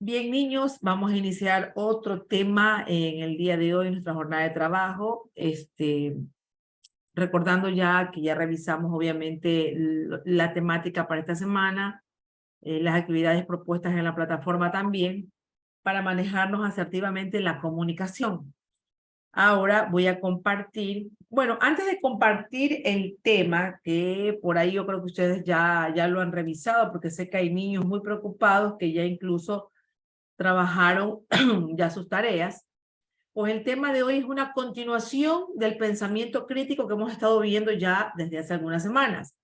Bien, niños, vamos a iniciar otro tema en el día de hoy, en nuestra jornada de trabajo. Recordando ya que ya revisamos, obviamente, la temática para esta semana, las actividades propuestas en la plataforma también, para manejarnos asertivamente en la comunicación. Ahora voy a compartir, bueno, antes de compartir el tema, que por ahí yo creo que ustedes ya lo han revisado, porque sé que hay niños muy preocupados que ya incluso trabajaron ya sus tareas, pues el tema de hoy es una continuación del pensamiento crítico que hemos estado viendo ya desde hace algunas semanas.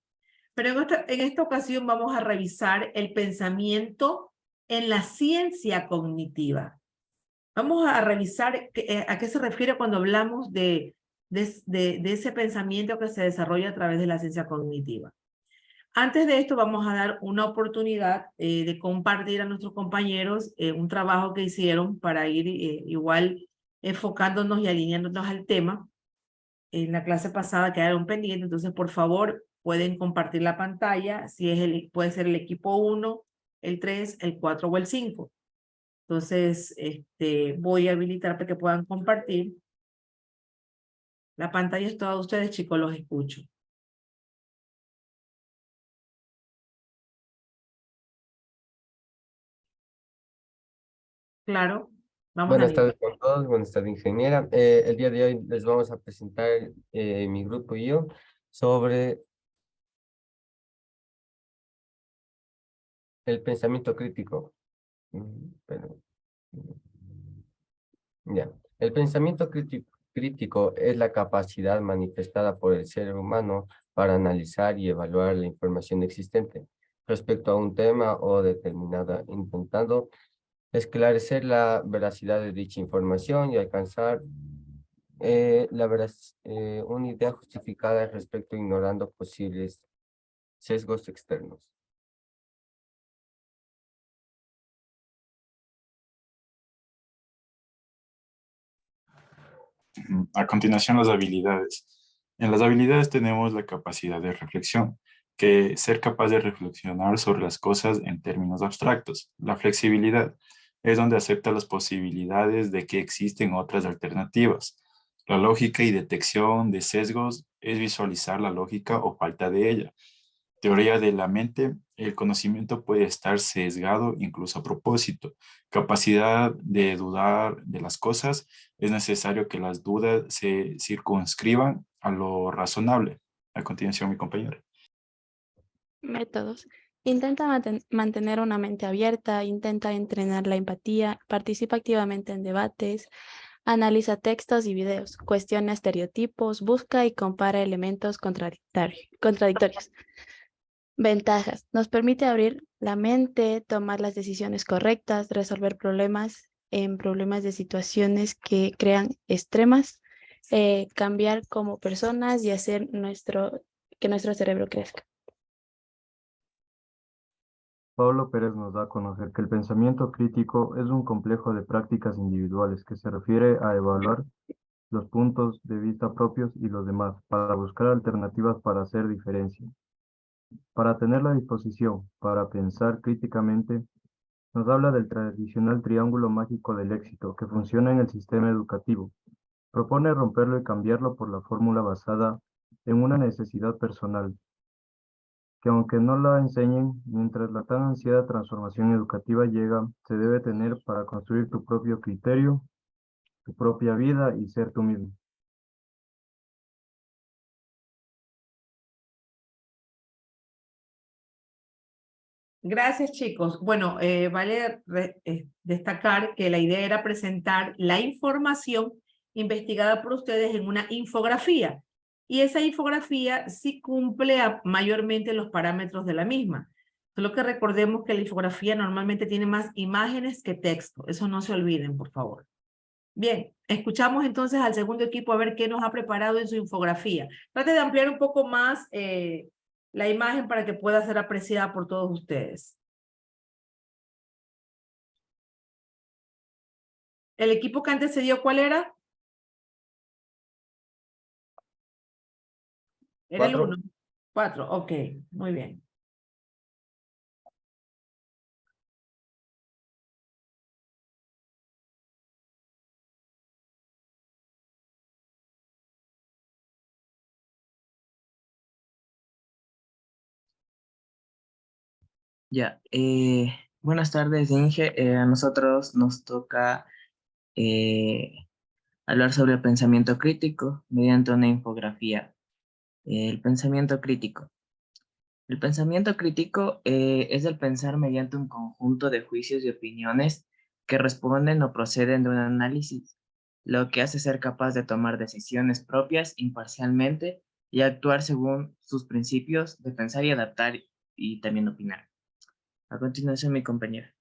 Pero en esta ocasión vamos a revisar el pensamiento en la ciencia cognitiva. Vamos a revisar a qué se refiere cuando hablamos de ese pensamiento que se desarrolla a través de la ciencia cognitiva. Antes de esto, vamos a dar una oportunidad de compartir a nuestros compañeros un trabajo que hicieron para ir igual enfocándonos y alineándonos al tema. En la clase pasada quedaron pendientes, entonces por favor pueden compartir la pantalla, si es puede ser el equipo 1, el 3, el 4 o el 5. Entonces, voy a habilitar para que puedan compartir. La pantalla es toda de ustedes, chicos, los escucho. Claro, vamos Buenas Daniel. tardes con todos, buenas tardes ingeniera. El día de hoy les vamos a presentar mi grupo y yo sobre el pensamiento crítico. Pero, ya. El pensamiento crítico es la capacidad manifestada por el ser humano para analizar y evaluar la información existente respecto a un tema o determinada, intentando esclarecer la veracidad de dicha información y alcanzar una idea justificada al respecto, ignorando posibles sesgos externos. A continuación, las habilidades. En las habilidades tenemos la capacidad de reflexión, que ser capaz de reflexionar sobre las cosas en términos abstractos. La flexibilidad es donde acepta las posibilidades de que existen otras alternativas. La lógica y detección de sesgos es visualizar la lógica o falta de ella. Teoría de la mente, el conocimiento puede estar sesgado incluso a propósito. Capacidad de dudar de las cosas, es necesario que las dudas se circunscriban a lo razonable. A continuación, mi compañero. Métodos. Intenta mantener una mente abierta, intenta entrenar la empatía, participa activamente en debates, analiza textos y videos, cuestiona estereotipos, busca y compara elementos contradictorios. Ventajas. Nos permite abrir la mente, tomar las decisiones correctas, resolver problemas de situaciones que crean extremas, cambiar como personas y hacer que nuestro cerebro crezca. Pablo Pérez nos da a conocer que el pensamiento crítico es un complejo de prácticas individuales que se refiere a evaluar los puntos de vista propios y los demás para buscar alternativas para hacer diferencia. Para tener la disposición para pensar críticamente, nos habla del tradicional triángulo mágico del éxito que funciona en el sistema educativo. Propone romperlo y cambiarlo por la fórmula basada en una necesidad personal, que aunque no la enseñen, mientras la tan ansiada transformación educativa llega, se debe tener para construir tu propio criterio, tu propia vida y ser tú mismo. Gracias, chicos. Bueno, vale destacar que la idea era presentar la información investigada por ustedes en una infografía. Y esa infografía sí cumple mayormente los parámetros de la misma. Solo que recordemos que la infografía normalmente tiene más imágenes que texto. Eso no se olviden, por favor. Bien, escuchamos entonces al segundo equipo a ver qué nos ha preparado en su infografía. Trate de ampliar un poco más la imagen para que pueda ser apreciada por todos ustedes. ¿El equipo que antecedió cuál era? Era el 1. 4, ok, muy bien. Ya, buenas tardes, Inge. A nosotros nos toca eh, hablar sobre el pensamiento crítico mediante una infografía. El pensamiento crítico. El pensamiento crítico es el pensar mediante un conjunto de juicios y opiniones que responden o proceden de un análisis, lo que hace ser capaz de tomar decisiones propias imparcialmente y actuar según sus principios de pensar y adaptar y también opinar. A continuación, mi compañera.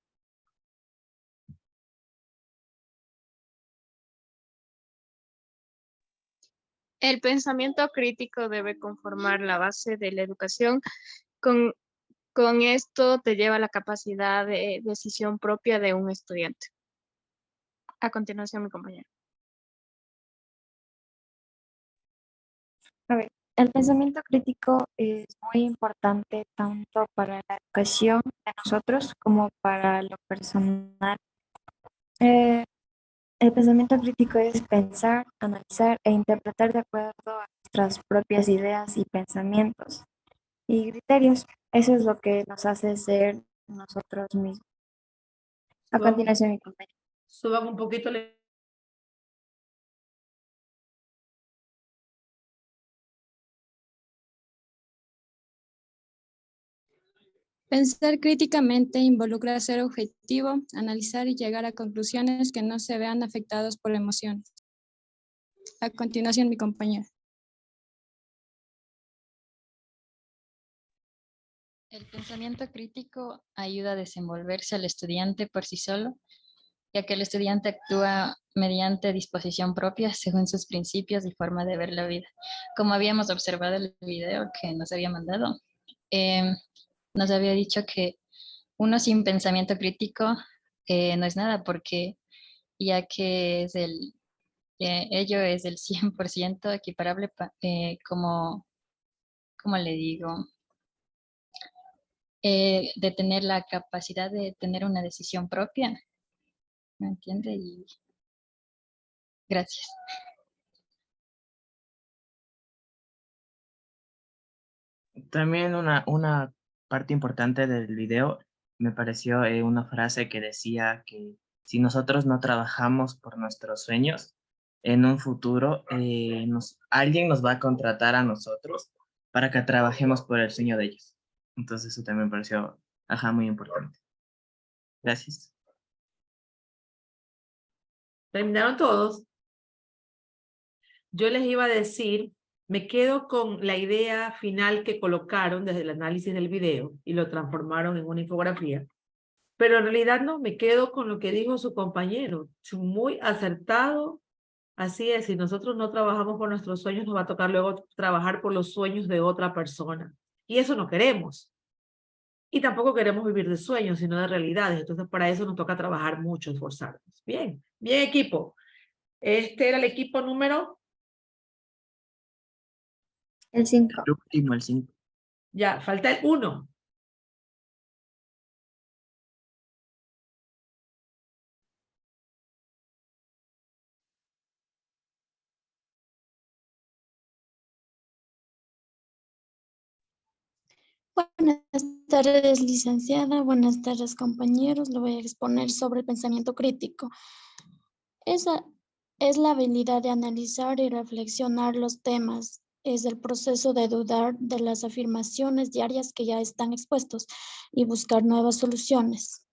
El pensamiento crítico debe conformar la base de la educación. Con, con esto te lleva a la capacidad de decisión propia de un estudiante. A continuación, mi compañero. A ver, el pensamiento crítico es muy importante tanto para la educación de nosotros como para lo personal. Eh, el pensamiento crítico es pensar, analizar e interpretar de acuerdo a nuestras propias ideas y pensamientos y criterios. Eso es lo que nos hace ser nosotros mismos. A continuación, mi compañero. Suban un poquito la... Pensar críticamente involucra ser objetivo, analizar y llegar a conclusiones que no se vean afectados por emociones. A continuación, mi compañera. El pensamiento crítico ayuda a desenvolverse al estudiante por sí solo, ya que el estudiante actúa mediante disposición propia según sus principios y forma de ver la vida. Como habíamos observado en el video que nos había mandado, nos había dicho que uno sin pensamiento crítico no es nada, porque ya que es ello es el 100% equiparable como le digo, de tener la capacidad de tener una decisión propia, ¿me entiende? Y gracias. También una parte importante del video me pareció una frase que decía que si nosotros no trabajamos por nuestros sueños, en un futuro alguien nos va a contratar a nosotros para que trabajemos por el sueño de ellos. Entonces eso también me pareció, muy importante. Gracias. ¿Terminaron todos? Yo les iba a decir, me quedo con la idea final que colocaron desde el análisis del video y lo transformaron en una infografía. Pero en realidad no, me quedo con lo que dijo su compañero. Muy acertado. Así es, si nosotros no trabajamos por nuestros sueños, nos va a tocar luego trabajar por los sueños de otra persona. Y eso no queremos. Y tampoco queremos vivir de sueños, sino de realidades. Entonces, para eso nos toca trabajar mucho, esforzarnos. Bien, bien equipo. Este era el equipo número... El 5. El último, el 5. Ya, falta el 1. Buenas tardes, licenciada. Buenas tardes, compañeros. Le voy a exponer sobre el pensamiento crítico. Esa es la habilidad de analizar y reflexionar los temas. Es el proceso de dudar de las afirmaciones diarias que ya están expuestos y buscar nuevas soluciones.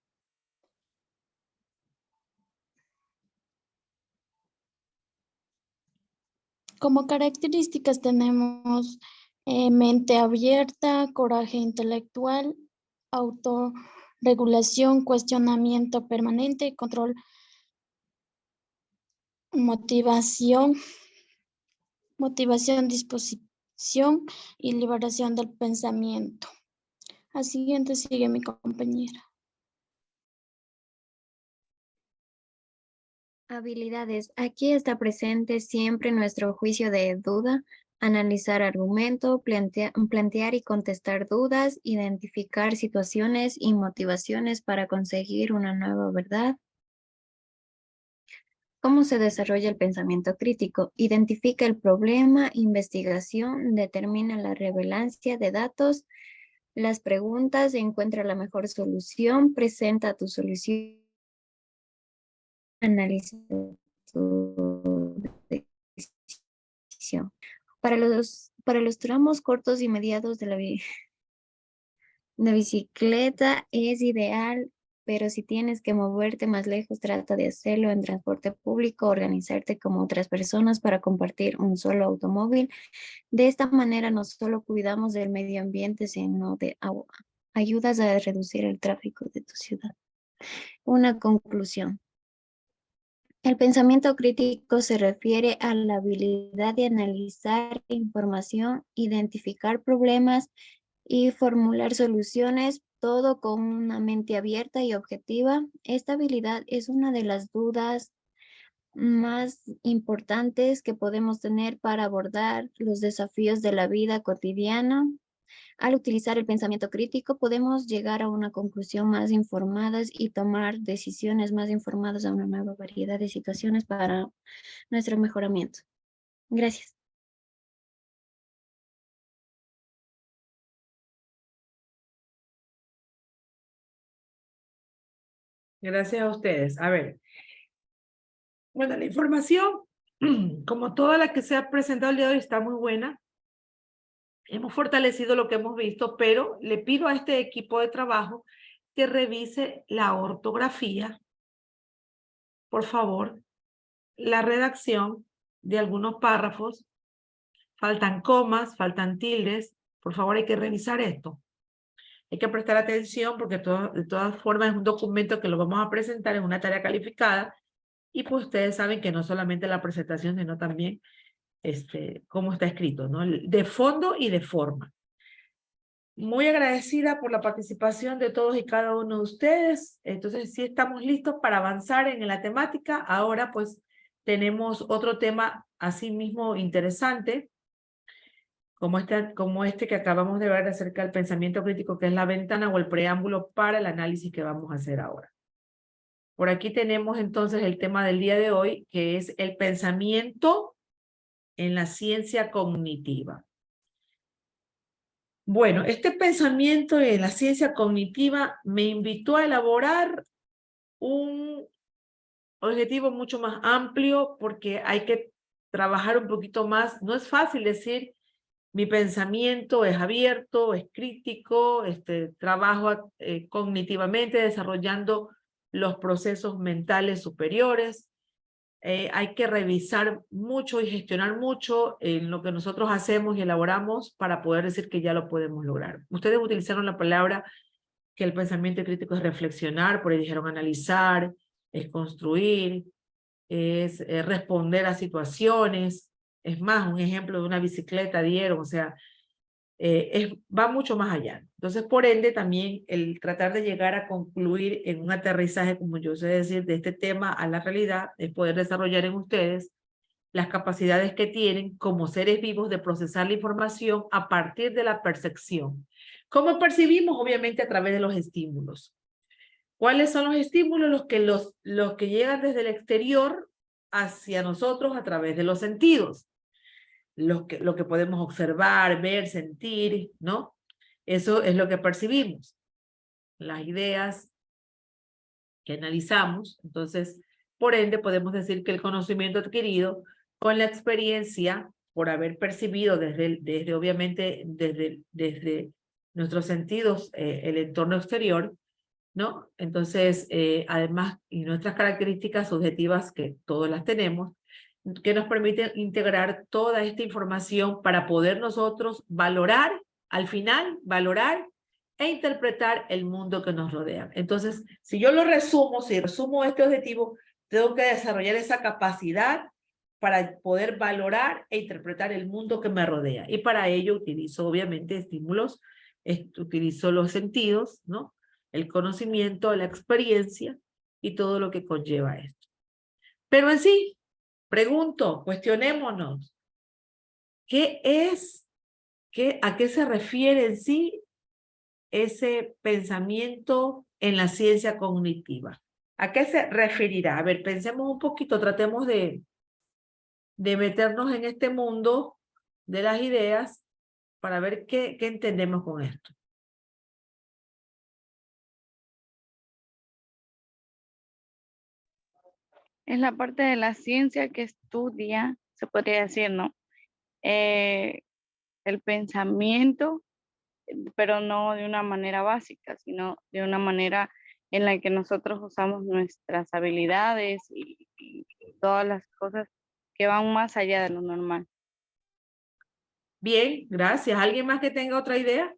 Como características tenemos mente abierta, coraje intelectual, autorregulación, cuestionamiento permanente y control, motivación, disposición y liberación del pensamiento. Al siguiente sigue mi compañera. Habilidades. Aquí está presente siempre nuestro juicio de duda, analizar argumento, plantear y contestar dudas, identificar situaciones y motivaciones para conseguir una nueva verdad. ¿Cómo se desarrolla el pensamiento crítico? Identifica el problema, investigación, determina la relevancia de datos, las preguntas, encuentra la mejor solución, presenta tu solución, analiza tu decisión. Para los tramos cortos y mediados de la bicicleta es ideal, pero si tienes que moverte más lejos, trata de hacerlo en transporte público, organizarte como otras personas para compartir un solo automóvil. De esta manera no solo cuidamos del medio ambiente, sino ayudas a reducir el tráfico de tu ciudad. Una conclusión. El pensamiento crítico se refiere a la habilidad de analizar información, identificar problemas y formular soluciones, todo con una mente abierta y objetiva. Esta habilidad es una de las dudas más importantes que podemos tener para abordar los desafíos de la vida cotidiana. Al utilizar el pensamiento crítico, podemos llegar a una conclusión más informadas y tomar decisiones más informadas a una nueva variedad de situaciones para nuestro mejoramiento. Gracias. Gracias a ustedes. A ver. Bueno, la información, como toda la que se ha presentado el día de hoy, está muy buena. Hemos fortalecido lo que hemos visto, pero le pido a este equipo de trabajo que revise la ortografía, por favor, la redacción de algunos párrafos. Faltan comas, faltan tildes. Por favor, hay que revisar esto. Hay que prestar atención porque de todas formas es un documento que lo vamos a presentar en una tarea calificada y pues ustedes saben que no solamente la presentación, sino también cómo está escrito, ¿no? De fondo y de forma. Muy agradecida por la participación de todos y cada uno de ustedes. Entonces, sí estamos listos para avanzar en la temática. Ahora, pues, tenemos otro tema así mismo interesante, como este que acabamos de ver acerca del pensamiento crítico, que es la ventana o el preámbulo para el análisis que vamos a hacer ahora. Por aquí tenemos entonces el tema del día de hoy, que es el pensamiento en la ciencia cognitiva. Bueno, este pensamiento en la ciencia cognitiva me invitó a elaborar un objetivo mucho más amplio porque hay que trabajar un poquito más. No es fácil decir mi pensamiento es abierto, es crítico, trabajo cognitivamente desarrollando los procesos mentales superiores. Hay que revisar mucho y gestionar mucho en lo que nosotros hacemos y elaboramos para poder decir que ya lo podemos lograr. Ustedes utilizaron la palabra que el pensamiento crítico es reflexionar, por ahí dijeron analizar, es construir, es responder a situaciones. Es más, un ejemplo de una bicicleta dieron, o sea, va mucho más allá. Entonces, por ende, también el tratar de llegar a concluir en un aterrizaje, como yo sé decir, de este tema a la realidad, es poder desarrollar en ustedes las capacidades que tienen como seres vivos de procesar la información a partir de la percepción. ¿Cómo percibimos? Obviamente a través de los estímulos. ¿Cuáles son los estímulos? Los que llegan desde el exterior hacia nosotros a través de los sentidos. Lo que podemos observar, ver, sentir, ¿no? Eso es lo que percibimos. Las ideas que analizamos. Entonces, por ende, podemos decir que el conocimiento adquirido con la experiencia, por haber percibido obviamente, desde nuestros sentidos, el entorno exterior, ¿no? Entonces, además, y nuestras características subjetivas, que todas las tenemos, que nos permiten integrar toda esta información para poder nosotros valorar, al final, valorar e interpretar el mundo que nos rodea. Entonces, si yo si resumo este objetivo, tengo que desarrollar esa capacidad para poder valorar e interpretar el mundo que me rodea. Y para ello utilizo, obviamente, estímulos, utilizo los sentidos, ¿no? El conocimiento, la experiencia y todo lo que conlleva esto. Pero en sí, pregunto, cuestionémonos, ¿a qué se refiere en sí ese pensamiento en la ciencia cognitiva? ¿A qué se referirá? A ver, pensemos un poquito, tratemos de meternos en este mundo de las ideas para ver qué entendemos con esto. Es la parte de la ciencia que estudia, se podría decir, ¿no? El pensamiento, pero no de una manera básica, sino de una manera en la que nosotros usamos nuestras habilidades y todas las cosas que van más allá de lo normal. Bien, gracias. ¿Alguien más que tenga otra idea?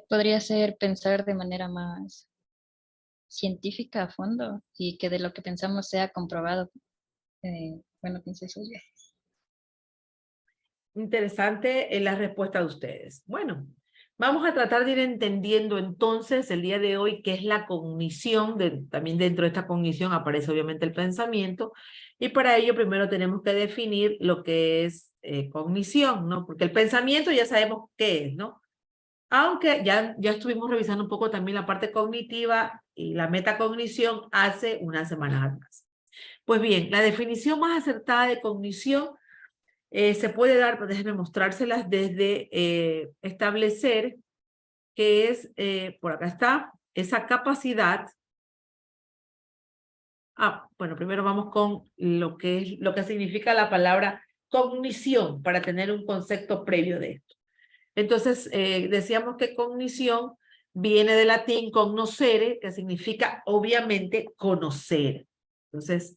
Podría ser pensar de manera más científica a fondo y que de lo que pensamos sea comprobado. Bueno, pienso eso yo. Interesante la respuesta de ustedes. Bueno, vamos a tratar de ir entendiendo entonces el día de hoy qué es la cognición. También dentro de esta cognición aparece obviamente el pensamiento. Y para ello primero tenemos que definir lo que es cognición, ¿no? Porque el pensamiento ya sabemos qué es, ¿no? Aunque ya estuvimos revisando un poco también la parte cognitiva y la metacognición hace unas semanas atrás. Pues bien, la definición más acertada de cognición se puede dar, pero déjenme mostrárselas desde establecer que es, por acá está, esa capacidad. Bueno, primero vamos con lo que significa la palabra cognición para tener un concepto previo de esto. Entonces, decíamos que cognición viene del latín cognoscere, que significa obviamente conocer. Entonces,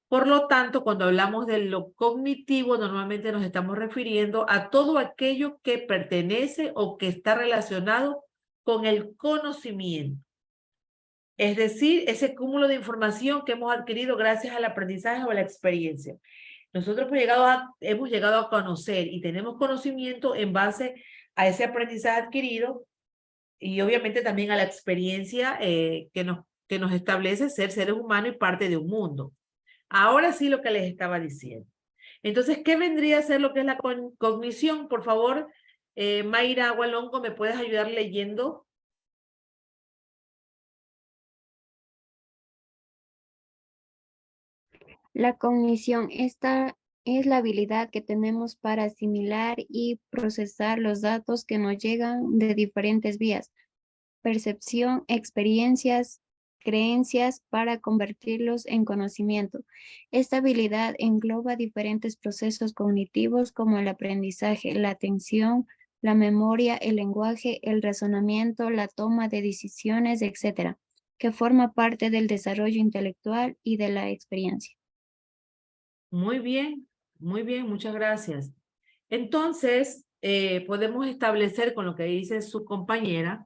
por lo tanto, cuando hablamos de lo cognitivo, normalmente nos estamos refiriendo a todo aquello que pertenece o que está relacionado con el conocimiento. Es decir, ese cúmulo de información que hemos adquirido gracias al aprendizaje o a la experiencia. Nosotros hemos llegado a conocer y tenemos conocimiento en base a ese aprendizaje adquirido y obviamente también a la experiencia que nos establece ser seres humanos y parte de un mundo. Ahora sí lo que les estaba diciendo. Entonces, ¿qué vendría a ser lo que es la cognición? Por favor, Mayra Agualongo, ¿me puedes ayudar leyendo? La cognición, esta es la habilidad que tenemos para asimilar y procesar los datos que nos llegan de diferentes vías: percepción, experiencias, creencias, para convertirlos en conocimiento. Esta habilidad engloba diferentes procesos cognitivos como el aprendizaje, la atención, la memoria, el lenguaje, el razonamiento, la toma de decisiones, etc., que forma parte del desarrollo intelectual y de la experiencia. Muy bien, muchas gracias. Entonces, podemos establecer con lo que dice su compañera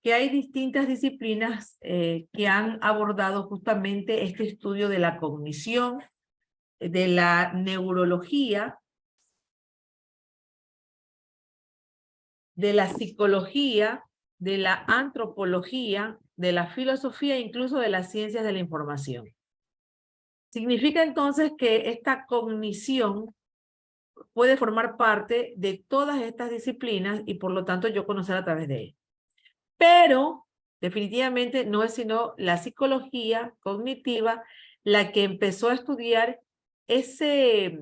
que hay distintas disciplinas que han abordado justamente este estudio de la cognición, de la neurología, de la psicología, de la antropología, de la filosofía e incluso de las ciencias de la información. Significa entonces que esta cognición puede formar parte de todas estas disciplinas y por lo tanto yo conocer a través de ella. Pero definitivamente no es sino la psicología cognitiva la que empezó a estudiar ese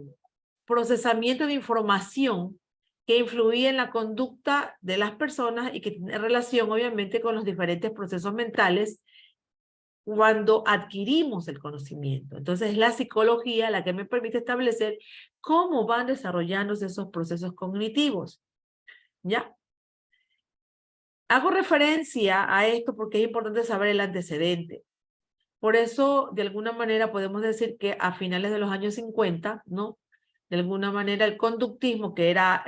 procesamiento de información que influía en la conducta de las personas y que tiene relación obviamente con los diferentes procesos mentales cuando adquirimos el conocimiento. Entonces es la psicología la que me permite establecer cómo van desarrollándose esos procesos cognitivos. ¿Ya? Hago referencia a esto porque es importante saber el antecedente. Por eso, de alguna manera, podemos decir que a finales de los años 50, ¿no? De alguna manera, el conductismo que era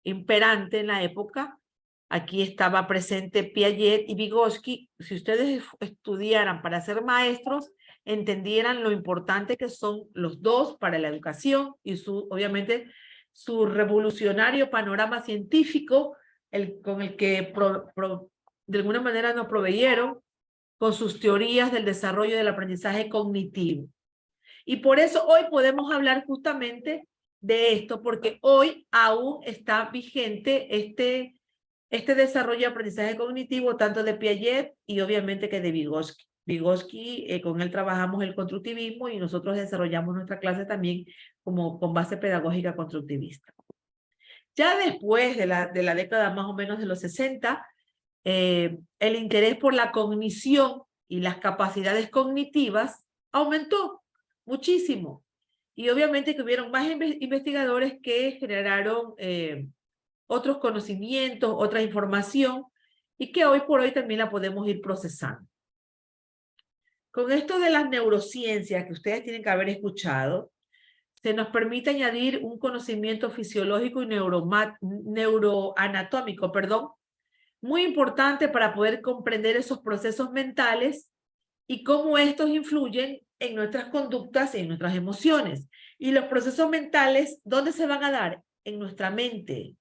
imperante en la época, aquí estaba presente Piaget y Vygotsky. Si ustedes estudiaran para ser maestros, entendieran lo importante que son los dos para la educación y obviamente, su revolucionario panorama científico con el que de alguna manera nos proveyeron con sus teorías del desarrollo del aprendizaje cognitivo. Y por eso hoy podemos hablar justamente de esto, porque hoy aún está vigente este desarrollo de aprendizaje cognitivo, tanto de Piaget y obviamente que de Vygotsky. Vygotsky, con él trabajamos el constructivismo y nosotros desarrollamos nuestra clase también con base pedagógica constructivista. Ya después de la década más o menos de los 60, el interés por la cognición y las capacidades cognitivas aumentó muchísimo. Y obviamente que hubieron más investigadores que generaron otros conocimientos, otra información, y que hoy por hoy también la podemos ir procesando. Con esto de las neurociencias que ustedes tienen que haber escuchado, se nos permite añadir un conocimiento fisiológico y neuroanatómico, muy importante para poder comprender esos procesos mentales y cómo estos influyen en nuestras conductas y en nuestras emociones. Y los procesos mentales, ¿dónde se van a dar? En nuestra mente,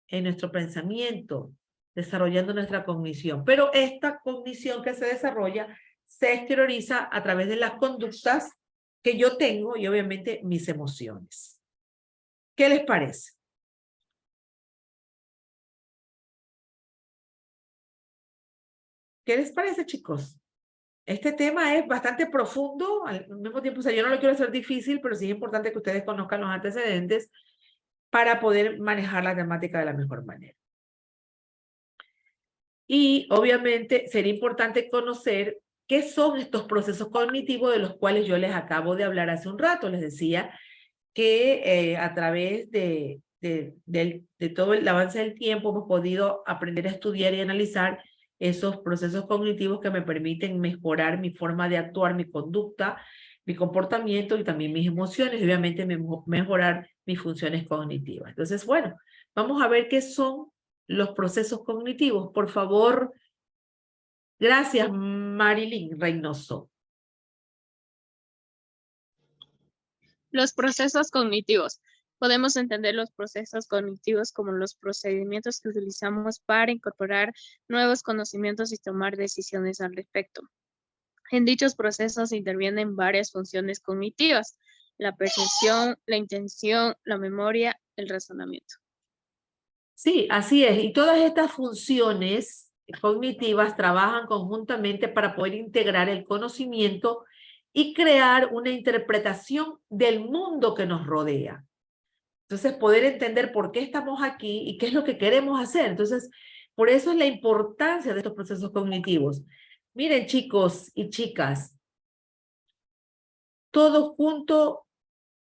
en nuestro pensamiento, desarrollando nuestra cognición. Pero esta cognición que se desarrolla se exterioriza a través de las conductas que yo tengo y obviamente mis emociones. ¿Qué les parece? ¿Qué les parece, chicos? Este tema es bastante profundo, al mismo tiempo, o sea, yo no lo quiero hacer difícil, pero sí es importante que ustedes conozcan los antecedentes para poder manejar la temática de la mejor manera. Y obviamente sería importante conocer qué son estos procesos cognitivos de los cuales yo les acabo de hablar hace un rato. Les decía que a través de todo el avance del tiempo hemos podido aprender a estudiar y analizar esos procesos cognitivos que me permiten mejorar mi forma de actuar, mi conducta, mi comportamiento y también mis emociones, y obviamente mejorar mis funciones cognitivas. Entonces, bueno, vamos a ver qué son los procesos cognitivos. Por favor, gracias, Marilyn Reynoso. Los procesos cognitivos. Podemos entender los procesos cognitivos como los procedimientos que utilizamos para incorporar nuevos conocimientos y tomar decisiones al respecto. En dichos procesos intervienen varias funciones cognitivas: la percepción, la intención, la memoria, el razonamiento. Sí, así es. Y todas estas funciones cognitivas trabajan conjuntamente para poder integrar el conocimiento y crear una interpretación del mundo que nos rodea. Entonces, poder entender por qué estamos aquí y qué es lo que queremos hacer. Entonces, por eso es la importancia de estos procesos cognitivos. Miren, chicos y chicas, todo junto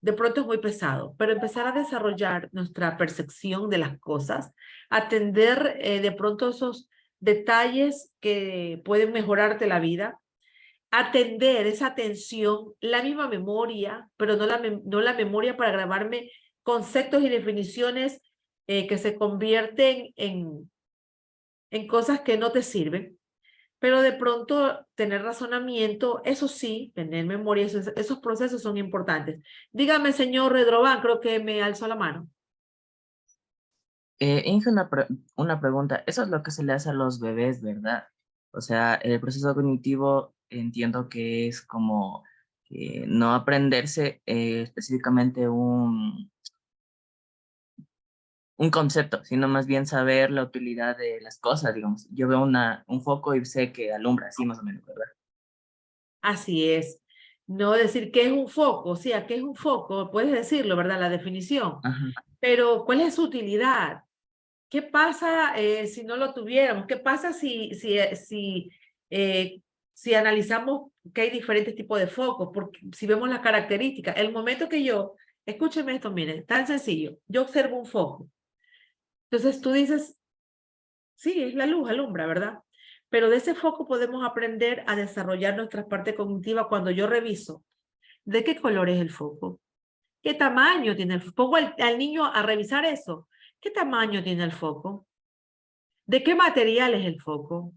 de pronto es muy pesado, pero empezar a desarrollar nuestra percepción de las cosas, atender de pronto esos detalles que pueden mejorarte la vida, atender esa atención, la misma memoria, pero no la memoria para grabarme conceptos y definiciones que se convierten en cosas que no te sirven, pero de pronto tener razonamiento, eso sí, tener memoria, esos procesos son importantes. Dígame, señor Redroban, creo que me alzó la mano. Inge, una pregunta. Eso es lo que se le hace a los bebés, ¿verdad? O sea, el proceso cognitivo entiendo que es como no aprenderse específicamente un concepto, sino más bien saber la utilidad de las cosas, digamos. Yo veo un foco y sé que alumbra, así más o menos, ¿verdad? Así es. No decir qué es un foco, o sea, qué es un foco, puedes decirlo, ¿verdad? La definición. Ajá. Pero, ¿cuál es su utilidad? ¿Qué pasa si no lo tuviéramos? ¿Qué pasa si analizamos que hay diferentes tipos de focos? Porque si vemos las características, el momento que escúchenme esto, miren, tan sencillo, yo observo un foco. Entonces tú dices, sí, es la luz, alumbra, ¿verdad? Pero de ese foco podemos aprender a desarrollar nuestra parte cognitiva cuando yo reviso. ¿De qué color es el foco? ¿Qué tamaño tiene el foco? Pongo al niño a revisar eso. ¿Qué tamaño tiene el foco? ¿De qué material es el foco?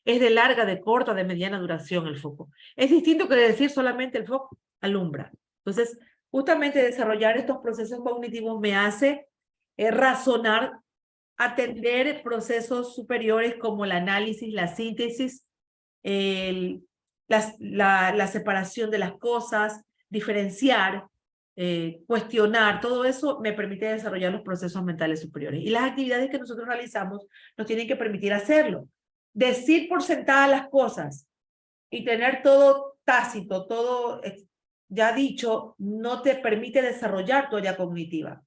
¿Es de larga, de corta, de mediana duración el foco? Es distinto que decir solamente el foco alumbra. Entonces, justamente desarrollar estos procesos cognitivos me hace razonar, atender procesos superiores como el análisis, la síntesis, la separación de las cosas, diferenciar, cuestionar, todo eso me permite desarrollar los procesos mentales superiores. Y las actividades que nosotros realizamos nos tienen que permitir hacerlo. Decir por sentadas las cosas y tener todo tácito, todo ya dicho, no te permite desarrollar tu área cognitiva.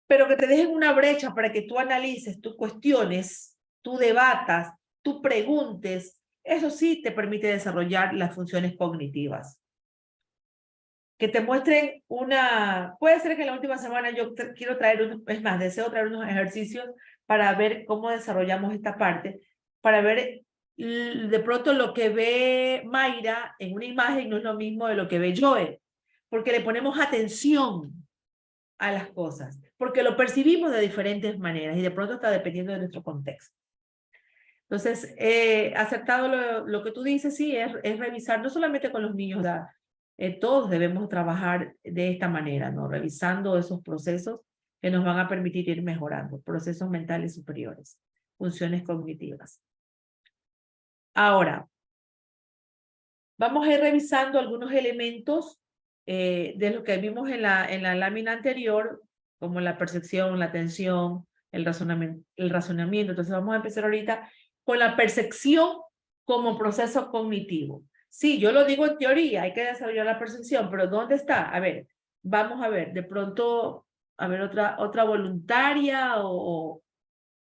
Pero que te dejen una brecha para que tú analices, tú cuestiones, tú debatas, tú preguntes, eso sí te permite desarrollar las funciones cognitivas. que te muestren puede ser que en la última semana yo quiero traer deseo traer unos ejercicios para ver cómo desarrollamos esta parte, para ver de pronto lo que ve Mayra en una imagen no es lo mismo de lo que ve Joel, porque le ponemos atención a las cosas, porque lo percibimos de diferentes maneras y de pronto está dependiendo de nuestro contexto. Entonces, aceptado lo que tú dices, sí, es revisar, no solamente con los niños, todos debemos trabajar de esta manera, ¿no? Revisando esos procesos que nos van a permitir ir mejorando, procesos mentales superiores, funciones cognitivas. Ahora, vamos a ir revisando algunos elementos de lo que vimos en la lámina anterior, como la percepción, la atención, el razonamiento. Entonces vamos a empezar ahorita con la percepción como proceso cognitivo. Sí, yo lo digo en teoría, hay que desarrollar la percepción, pero ¿dónde está? A ver, vamos a ver, de pronto, a ver, otra voluntaria o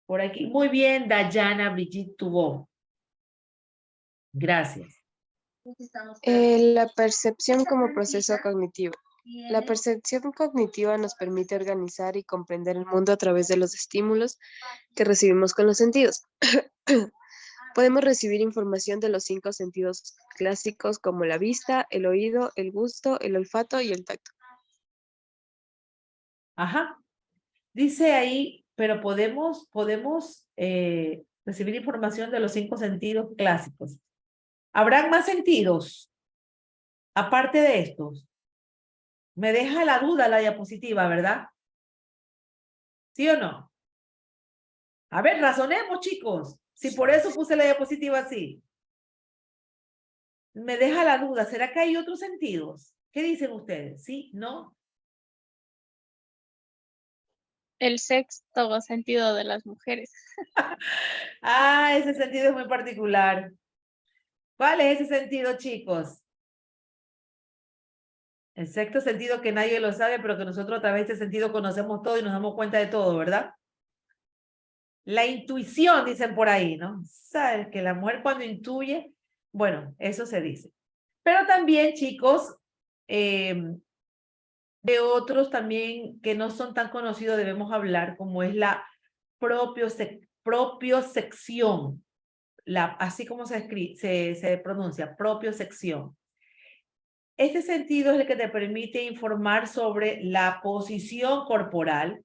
por aquí. Muy bien, Dayana Brigitte Tubó. Gracias. La percepción como proceso cognitivo. La percepción cognitiva nos permite organizar y comprender el mundo a través de los estímulos que recibimos con los sentidos. Podemos recibir información de los 5 sentidos clásicos como la vista, el oído, el gusto, el olfato y el tacto. Ajá. Dice ahí, pero podemos recibir información de los 5 sentidos clásicos. ¿Habrán más sentidos? Aparte de estos. Me deja la duda la diapositiva, ¿verdad? ¿Sí o no? A ver, razonemos, chicos. Si por eso puse la diapositiva así. Me deja la duda. ¿Será que hay otros sentidos? ¿Qué dicen ustedes? ¿Sí? ¿No? El sexto sentido de las mujeres. Ese sentido es muy particular. ¿Cuál es ese sentido, chicos? El sexto sentido que nadie lo sabe, pero que nosotros a través de este sentido conocemos todo y nos damos cuenta de todo, ¿verdad? La intuición, dicen por ahí, ¿no? ¿Sabes? Que la mujer cuando intuye, bueno, eso se dice. Pero también, chicos, de otros también que no son tan conocidos debemos hablar, como es la propiosección, así como se pronuncia, propiosección. Este sentido es el que te permite informar sobre la posición corporal,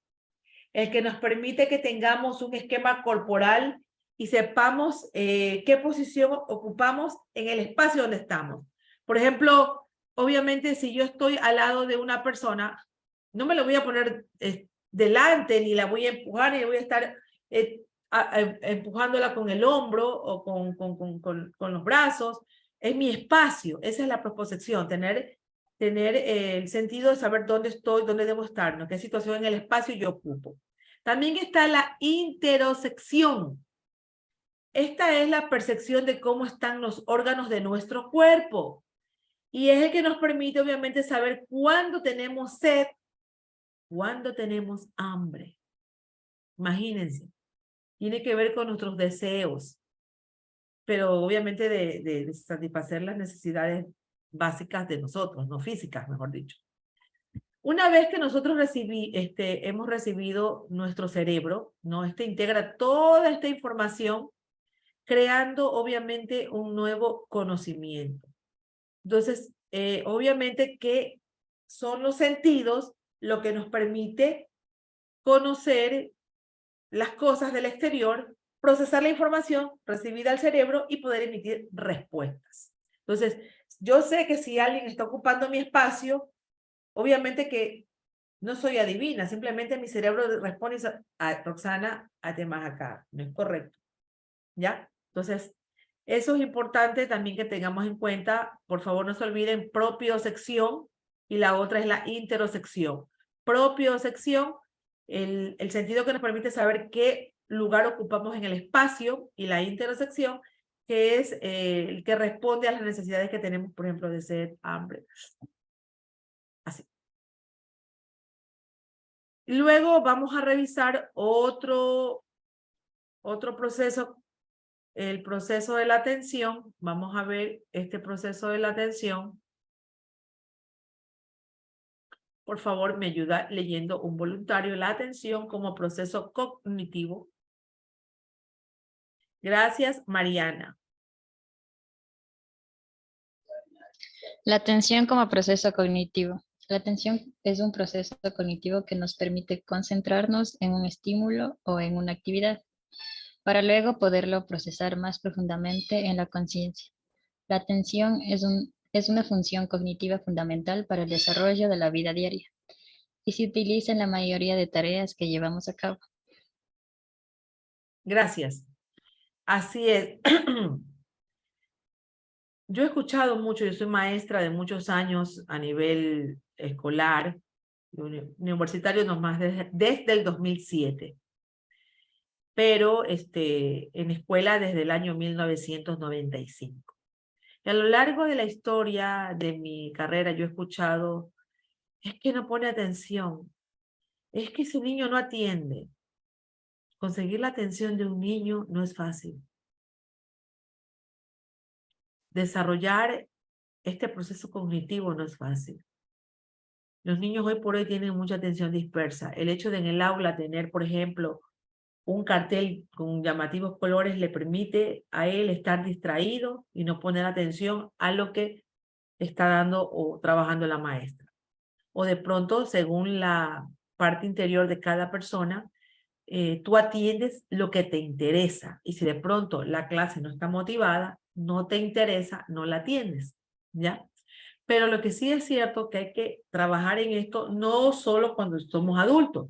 el que nos permite que tengamos un esquema corporal y sepamos qué posición ocupamos en el espacio donde estamos. Por ejemplo, obviamente si yo estoy al lado de una persona, no me lo voy a poner delante, ni la voy a empujar, ni voy a estar empujándola con el hombro o con los brazos. Es mi espacio, esa es la proposición, tener el sentido de saber dónde estoy, dónde debo estar, ¿no? Qué situación en el espacio yo ocupo. También está la interosección. Esta es la percepción de cómo están los órganos de nuestro cuerpo. Y es el que nos permite, obviamente, saber cuándo tenemos sed, cuándo tenemos hambre. Imagínense. Tiene que ver con nuestros deseos, pero obviamente de satisfacer las necesidades básicas de nosotros, no físicas, mejor dicho. Una vez que nosotros hemos recibido nuestro cerebro, ¿no? Integra toda esta información, creando obviamente un nuevo conocimiento. Entonces, obviamente que son los sentidos lo que nos permite conocer las cosas del exterior, procesar la información recibida al cerebro y poder emitir respuestas. Entonces, yo sé que si alguien está ocupando mi espacio, obviamente que no soy adivina, simplemente mi cerebro responde a Roxana, hazte más acá, no es correcto, ¿ya? Entonces, eso es importante también que tengamos en cuenta, por favor no se olviden, propiosección y la otra es la interosección. Propiosección, el sentido que nos permite saber qué lugar ocupamos en el espacio, y la interosección, que es el que responde a las necesidades que tenemos, por ejemplo, de sed, hambre. Así. Luego vamos a revisar otro proceso, el proceso de la atención. Vamos a ver este proceso de la atención. por favor, me ayuda leyendo un voluntario la atención como proceso cognitivo. Gracias, Mariana. La atención como proceso cognitivo. La atención es un proceso cognitivo que nos permite concentrarnos en un estímulo o en una actividad, para luego poderlo procesar más profundamente en la conciencia. La atención es una función cognitiva fundamental para el desarrollo de la vida diaria y se utiliza en la mayoría de tareas que llevamos a cabo. Gracias. Así es. Yo he escuchado mucho, yo soy maestra de muchos años a nivel escolar, universitario nomás desde el 2007, pero en escuela desde el año 1995. Y a lo largo de la historia de mi carrera yo he escuchado, es que no pone atención, es que ese niño no atiende. Conseguir la atención de un niño no es fácil. Desarrollar este proceso cognitivo no es fácil. Los niños hoy por hoy tienen mucha atención dispersa. El hecho de en el aula tener, por ejemplo, un cartel con llamativos colores le permite a él estar distraído y no poner atención a lo que está dando o trabajando la maestra. O de pronto, según la parte interior de cada persona, tú atiendes lo que te interesa. Y si de pronto la clase no está motivada, no te interesa, no la atiendes, ¿ya? Pero lo que sí es cierto que hay que trabajar en esto no solo cuando somos adultos.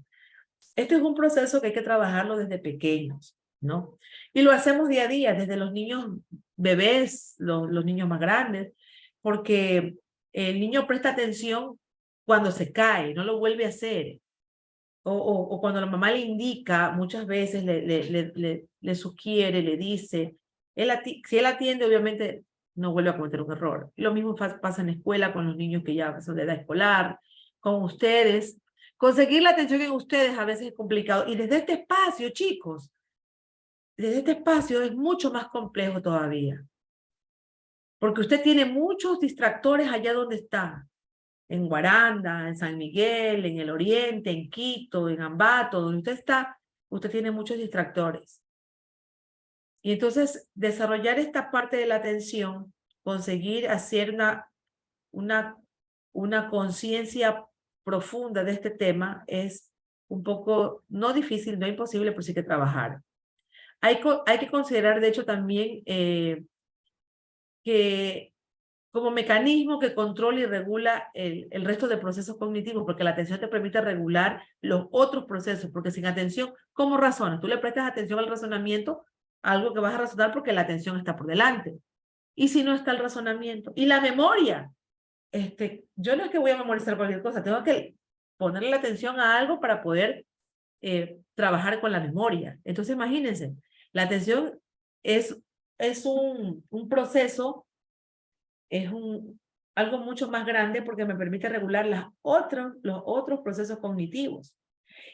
Este es un proceso que hay que trabajarlo desde pequeños, ¿no? Y lo hacemos día a día, desde los niños bebés, los niños más grandes, porque el niño presta atención cuando se cae, no lo vuelve a hacer. O cuando la mamá le indica, muchas veces le sugiere, le dice, si él atiende, obviamente no vuelve a cometer un error. Lo mismo pasa en la escuela con los niños que ya son de edad escolar, con ustedes. Conseguir la atención en ustedes a veces es complicado. Y desde este espacio, chicos, desde este espacio es mucho más complejo todavía. Porque usted tiene muchos distractores allá donde está. En Guaranda, en San Miguel, en el Oriente, en Quito, en Ambato, donde usted está, usted tiene muchos distractores. Y entonces, desarrollar esta parte de la atención, conseguir hacer una conciencia profunda de este tema es un poco, no difícil, no imposible, pero sí que trabajar. Hay que considerar, de hecho, también que como mecanismo que controla y regula el resto de procesos cognitivos, porque la atención te permite regular los otros procesos, porque sin atención, ¿cómo razonas? Tú le prestas atención al razonamiento, algo que vas a razonar porque la atención está por delante. Y si no está el razonamiento. Y la memoria. Yo no es que voy a memorizar cualquier cosa, tengo que ponerle la atención a algo para poder trabajar con la memoria. Entonces, imagínense, la atención es un proceso, es algo mucho más grande porque me permite regular los otros procesos cognitivos.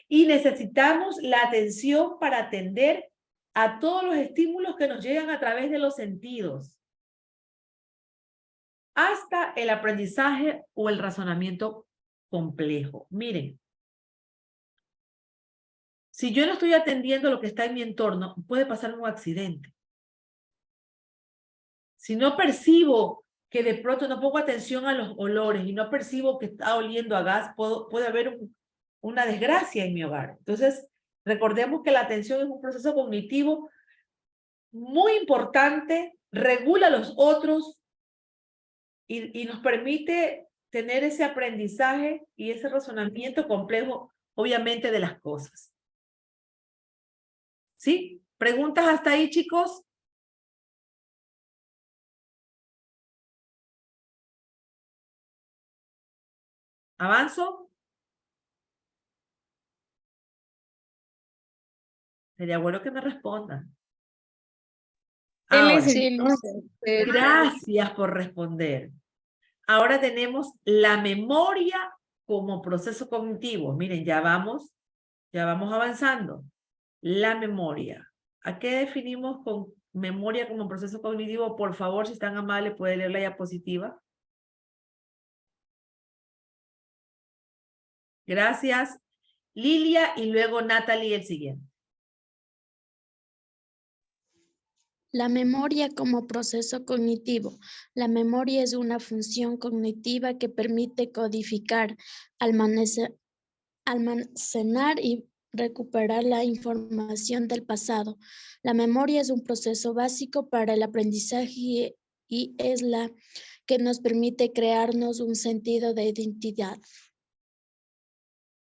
Y necesitamos la atención para atender a todos los estímulos que nos llegan a través de los sentidos, hasta el aprendizaje o el razonamiento complejo. Miren, si yo no estoy atendiendo lo que está en mi entorno, puede pasar un accidente. Si no percibo que de pronto no pongo atención a los olores y no percibo que está oliendo a gas, puede haber una desgracia en mi hogar. Entonces, recordemos que la atención es un proceso cognitivo muy importante, regula los otros y nos permite tener ese aprendizaje y ese razonamiento complejo, obviamente, de las cosas. ¿Sí? ¿Preguntas hasta ahí, chicos? ¿Avanzo? Sería bueno que me respondan. Ahora, gracias por responder. Ahora tenemos la memoria como proceso cognitivo. Miren, ya vamos avanzando. La memoria. ¿A qué definimos con memoria como proceso cognitivo? Por favor, si están amables, puede leer la diapositiva. Gracias. Lilia y luego Natalie el siguiente. La memoria como proceso cognitivo. La memoria es una función cognitiva que permite codificar, almacenar y recuperar la información del pasado. La memoria es un proceso básico para el aprendizaje y es la que nos permite crearnos un sentido de identidad.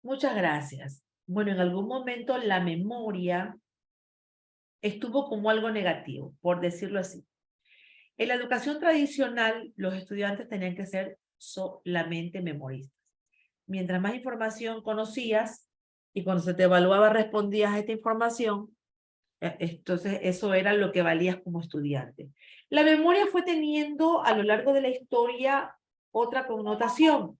Muchas gracias. Bueno, en algún momento la memoria estuvo como algo negativo, por decirlo así. En la educación tradicional, los estudiantes tenían que ser solamente memoristas. Mientras más información conocías y cuando se te evaluaba respondías a esta información, entonces eso era lo que valías como estudiante. La memoria fue teniendo a lo largo de la historia otra connotación.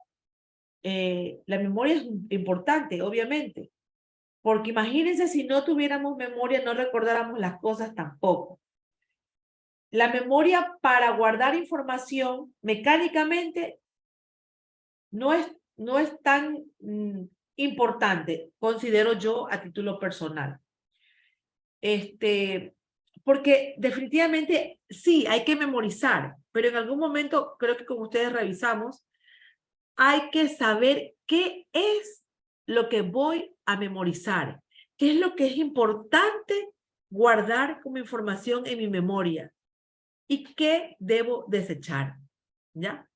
La memoria es importante, obviamente, porque imagínense si no tuviéramos memoria, no recordáramos las cosas tampoco. La memoria para guardar información mecánicamente no es tan importante, considero yo a título personal. Porque definitivamente sí, hay que memorizar, pero en algún momento, creo que como ustedes revisamos, hay que saber qué es lo que voy a memorizar, qué es lo que es importante guardar como información en mi memoria y qué debo desechar, ¿ya?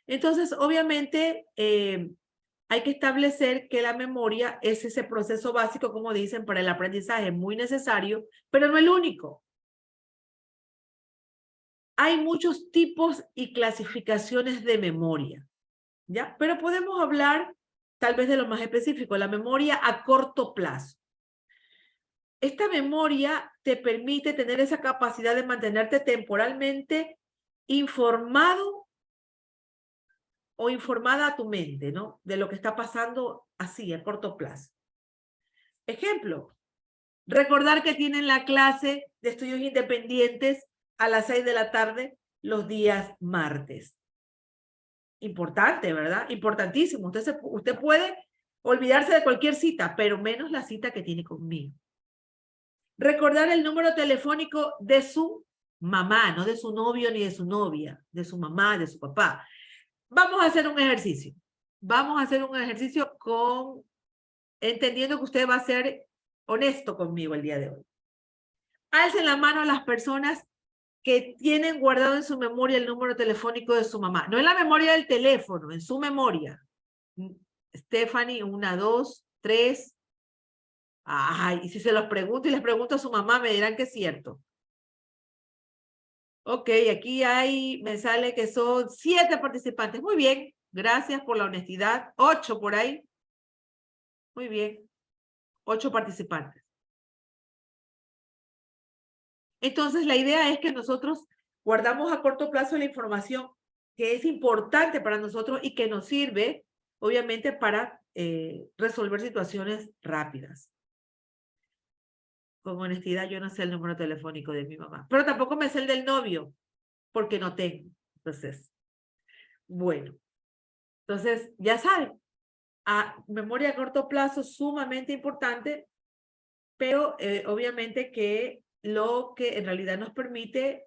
Entonces, obviamente, hay que establecer que la memoria es ese proceso básico, como dicen, para el aprendizaje muy necesario, pero no el único. Hay muchos tipos y clasificaciones de memoria, ¿ya? Pero podemos hablar tal vez de lo más específico, la memoria a corto plazo. Esta memoria te permite tener esa capacidad de mantenerte temporalmente informado o informada a tu mente, ¿no? De lo que está pasando así, a corto plazo. Ejemplo, recordar que tienen la clase de estudios independientes a las 6 de la tarde los días martes. Importante, ¿verdad? Importantísimo. Usted puede olvidarse de cualquier cita, pero menos la cita que tiene conmigo. Recordar el número telefónico de su mamá, no de su novio ni de su novia, de su mamá, de su papá. Vamos a hacer un ejercicio. Vamos a hacer un ejercicio entendiendo que usted va a ser honesto conmigo el día de hoy. Alcen la mano a las personas que tienen guardado en su memoria el número telefónico de su mamá. No en la memoria del teléfono, en su memoria. Stephanie, 1, 2, 3. Ay, y si se los pregunto y les pregunto a su mamá, me dirán que es cierto. Ok, aquí me sale que son 7 participantes. Muy bien, gracias por la honestidad. 8 por ahí. Muy bien, 8 participantes. Entonces, la idea es que nosotros guardamos a corto plazo la información que es importante para nosotros y que nos sirve, obviamente, para resolver situaciones rápidas. Con honestidad, yo no sé el número telefónico de mi mamá, pero tampoco me sé el del novio, porque no tengo. Entonces, bueno. Entonces, ya saben, memoria a corto plazo sumamente importante, pero obviamente que lo que en realidad nos permite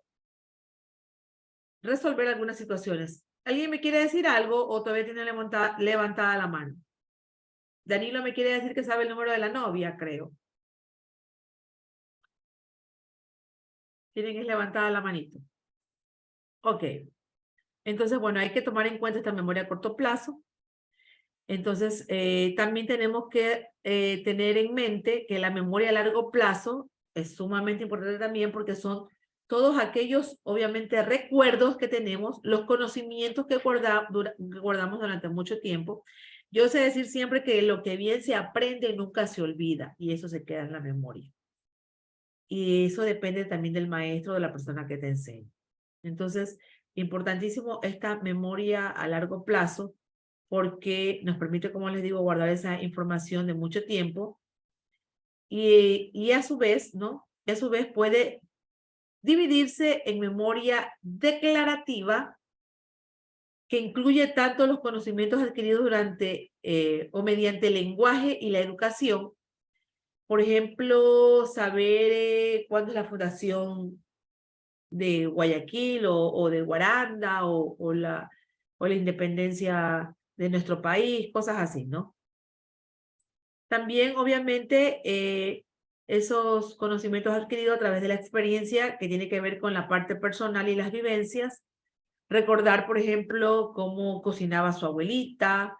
resolver algunas situaciones. ¿Alguien me quiere decir algo o todavía tiene levantada la mano? Danilo me quiere decir que sabe el número de la novia, creo. Tienen que levantada la manito. Ok. Entonces, bueno, hay que tomar en cuenta esta memoria a corto plazo. Entonces, también tenemos que tener en mente que la memoria a largo plazo es sumamente importante también porque son todos aquellos, obviamente, recuerdos que tenemos, los conocimientos que guardamos durante mucho tiempo. Yo sé decir siempre que lo que bien se aprende nunca se olvida y eso se queda en la memoria. Y eso depende también del maestro o de la persona que te enseña. Entonces, importantísimo esta memoria a largo plazo porque nos permite, como les digo, guardar esa información de mucho tiempo y a su vez, ¿no? Y a su vez puede dividirse en memoria declarativa que incluye tanto los conocimientos adquiridos durante o mediante el lenguaje y la educación. Por ejemplo, saber cuándo es la fundación de Guayaquil o de Guaranda o la independencia de nuestro país, cosas así, ¿no? También, obviamente, esos conocimientos adquiridos a través de la experiencia que tiene que ver con la parte personal y las vivencias. Recordar, por ejemplo, cómo cocinaba su abuelita,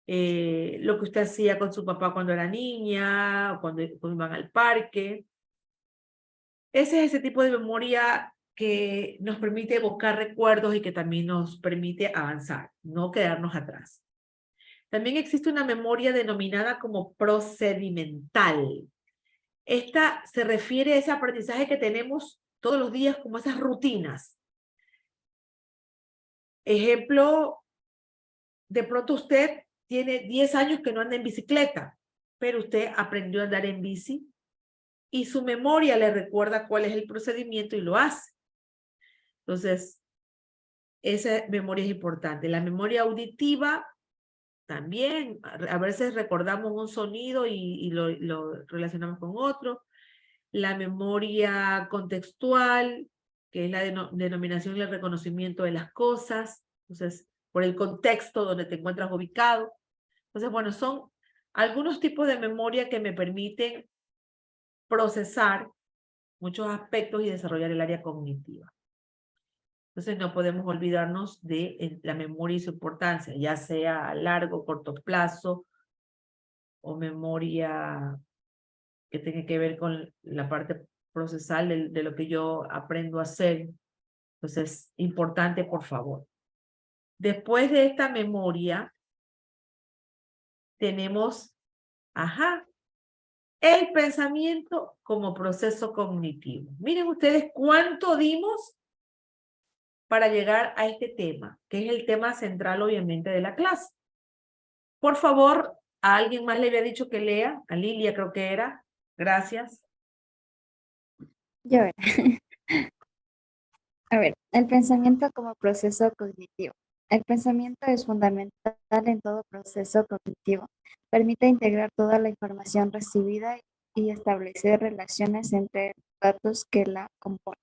lo que usted hacía con su papá cuando era niña, cuando iban al parque. Ese es ese tipo de memoria que nos permite evocar recuerdos y que también nos permite avanzar, no quedarnos atrás. También existe una memoria denominada como procedimental. Esta se refiere a ese aprendizaje que tenemos todos los días como esas rutinas. Ejemplo, de pronto usted tiene 10 años que no anda en bicicleta, pero usted aprendió a andar en bici y su memoria le recuerda cuál es el procedimiento y lo hace. Entonces, esa memoria es importante. La memoria auditiva también, a veces recordamos un sonido y lo relacionamos con otro. La memoria contextual, que es la denominación y el reconocimiento de las cosas. Entonces, por el contexto donde te encuentras ubicado. Entonces, bueno, son algunos tipos de memoria que me permiten procesar muchos aspectos y desarrollar el área cognitiva. Entonces, no podemos olvidarnos de la memoria y su importancia, ya sea a largo o corto plazo, o memoria que tenga que ver con la parte procesal de lo que yo aprendo a hacer. Entonces, importante, por favor. Después de esta memoria, tenemos, el pensamiento como proceso cognitivo. Miren ustedes cuánto dimos para llegar a este tema, que es el tema central, obviamente, de la clase. Por favor, a alguien más le había dicho que lea, a Lilia creo que era. Gracias. Yo, a ver, el pensamiento como proceso cognitivo. El pensamiento es fundamental en todo proceso cognitivo. Permite integrar toda la información recibida y establecer relaciones entre datos que la componen.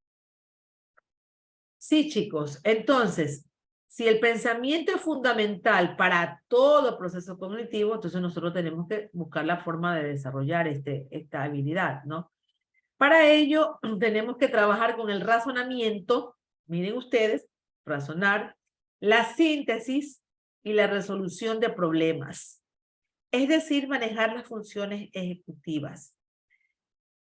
Sí, chicos. Entonces, si el pensamiento es fundamental para todo proceso cognitivo, entonces nosotros tenemos que buscar la forma de desarrollar esta habilidad, ¿no? Para ello, tenemos que trabajar con el razonamiento, miren ustedes, razonar, la síntesis y la resolución de problemas. Es decir, manejar las funciones ejecutivas.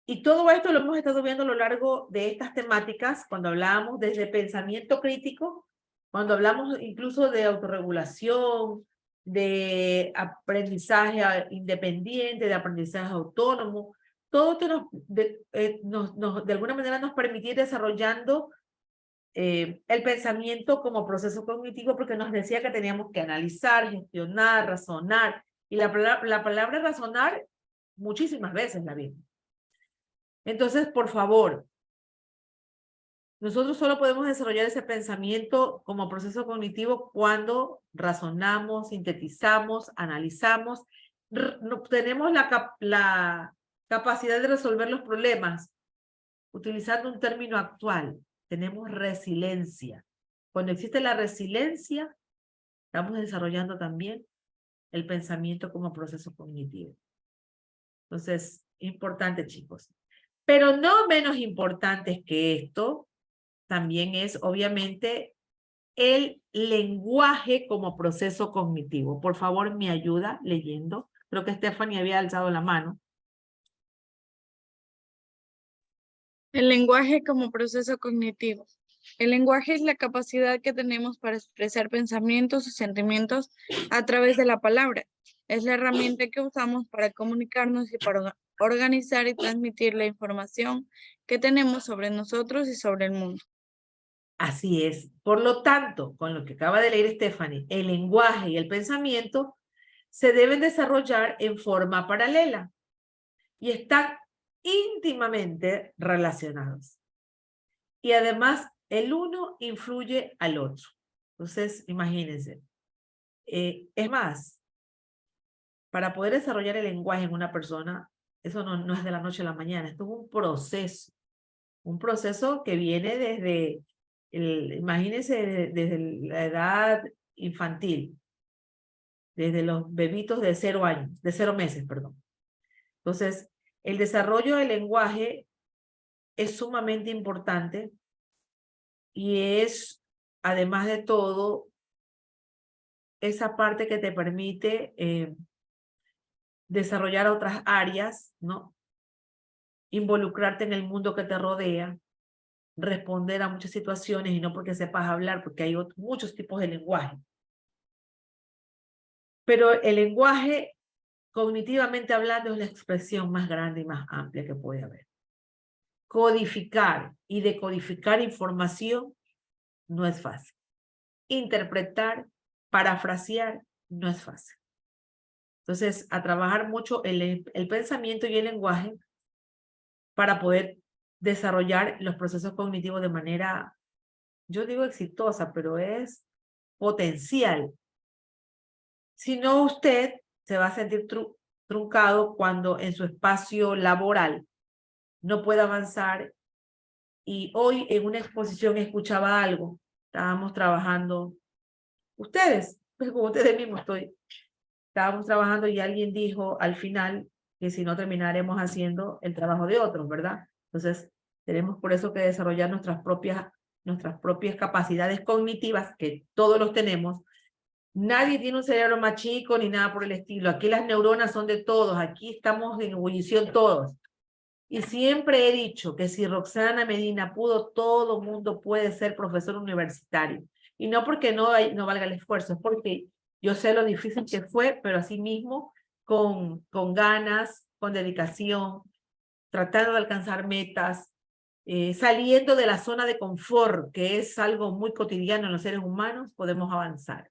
Y todo esto lo hemos estado viendo a lo largo de estas temáticas, cuando hablamos desde pensamiento crítico, cuando hablamos incluso de autorregulación, de aprendizaje independiente, de aprendizaje autónomo. Todo esto de alguna manera nos permite ir desarrollando el pensamiento como proceso cognitivo, porque nos decía que teníamos que analizar, gestionar, razonar. Y la palabra razonar muchísimas veces la vimos. Entonces, por favor, nosotros solo podemos desarrollar ese pensamiento como proceso cognitivo cuando razonamos, sintetizamos, analizamos, tenemos la capacidad de resolver los problemas utilizando un término actual. Tenemos resiliencia. Cuando existe la resiliencia, estamos desarrollando también el pensamiento como proceso cognitivo. Entonces, importante, chicos. Pero no menos importante que esto, también es obviamente el lenguaje como proceso cognitivo. Por favor, me ayuda leyendo. Creo que Stephanie había alzado la mano. El lenguaje como proceso cognitivo. El lenguaje es la capacidad que tenemos para expresar pensamientos y sentimientos a través de la palabra. Es la herramienta que usamos para comunicarnos y para organizar y transmitir la información que tenemos sobre nosotros y sobre el mundo. Así es. Por lo tanto, con lo que acaba de leer Stephanie, el lenguaje y el pensamiento se deben desarrollar en forma paralela y están íntimamente relacionados. Y además, el uno influye al otro. Entonces, imagínense. Es más, para poder desarrollar el lenguaje en una persona, eso no es de la noche a la mañana, esto es un proceso que viene desde, imagínense, desde la edad infantil, desde los bebitos de 0 años, de 0 meses, perdón. Entonces, el desarrollo del lenguaje es sumamente importante y es, además de todo, esa parte que te permite desarrollar otras áreas, ¿no? Involucrarte en el mundo que te rodea, responder a muchas situaciones y no porque sepas hablar, porque hay muchos tipos de lenguaje. Pero el lenguaje, cognitivamente hablando, es la expresión más grande y más amplia que puede haber. Codificar y decodificar información no es fácil. Interpretar, parafrasear, no es fácil. Entonces, a trabajar mucho el pensamiento y el lenguaje para poder desarrollar los procesos cognitivos de manera, yo digo exitosa, pero es potencial. Si no, usted se va a sentir truncado cuando en su espacio laboral no puede avanzar. Y hoy en una exposición escuchaba algo, estábamos trabajando, ustedes, pues como ustedes mismos estábamos trabajando y alguien dijo al final que si no terminaremos haciendo el trabajo de otros, ¿verdad? Entonces, tenemos por eso que desarrollar nuestras propias capacidades cognitivas, que todos los tenemos. Nadie tiene un cerebro más chico ni nada por el estilo. Aquí las neuronas son de todos, aquí estamos en ebullición todos. Y siempre he dicho que si Roxana Medina pudo, todo mundo puede ser profesor universitario. Y no porque no valga el esfuerzo, es porque yo sé lo difícil que fue, pero asimismo con ganas, con dedicación, tratando de alcanzar metas, saliendo de la zona de confort, que es algo muy cotidiano en los seres humanos, podemos avanzar.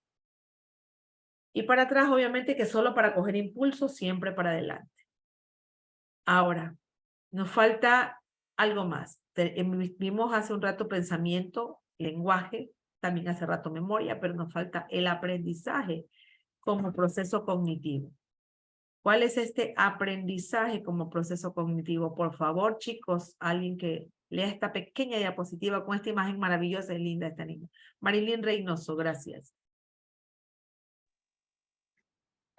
Y para atrás, obviamente, que solo para coger impulso, siempre para adelante. Ahora, nos falta algo más. Vimos hace un rato pensamiento, lenguaje, también hace rato memoria, pero nos falta el aprendizaje como proceso cognitivo. ¿Cuál es este aprendizaje como proceso cognitivo? Por favor, chicos, alguien que lea esta pequeña diapositiva con esta imagen maravillosa y linda de esta niña. Marilyn Reynoso, gracias.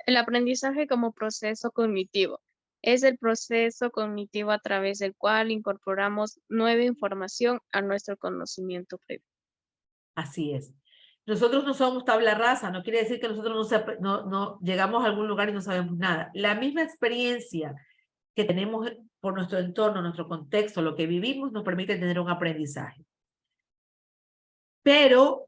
El aprendizaje como proceso cognitivo es el proceso cognitivo a través del cual incorporamos nueva información a nuestro conocimiento previo. Así es. Nosotros no somos tabla rasa, no quiere decir que nosotros no llegamos a algún lugar y no sabemos nada. La misma experiencia que tenemos por nuestro entorno, nuestro contexto, lo que vivimos, nos permite tener un aprendizaje. Pero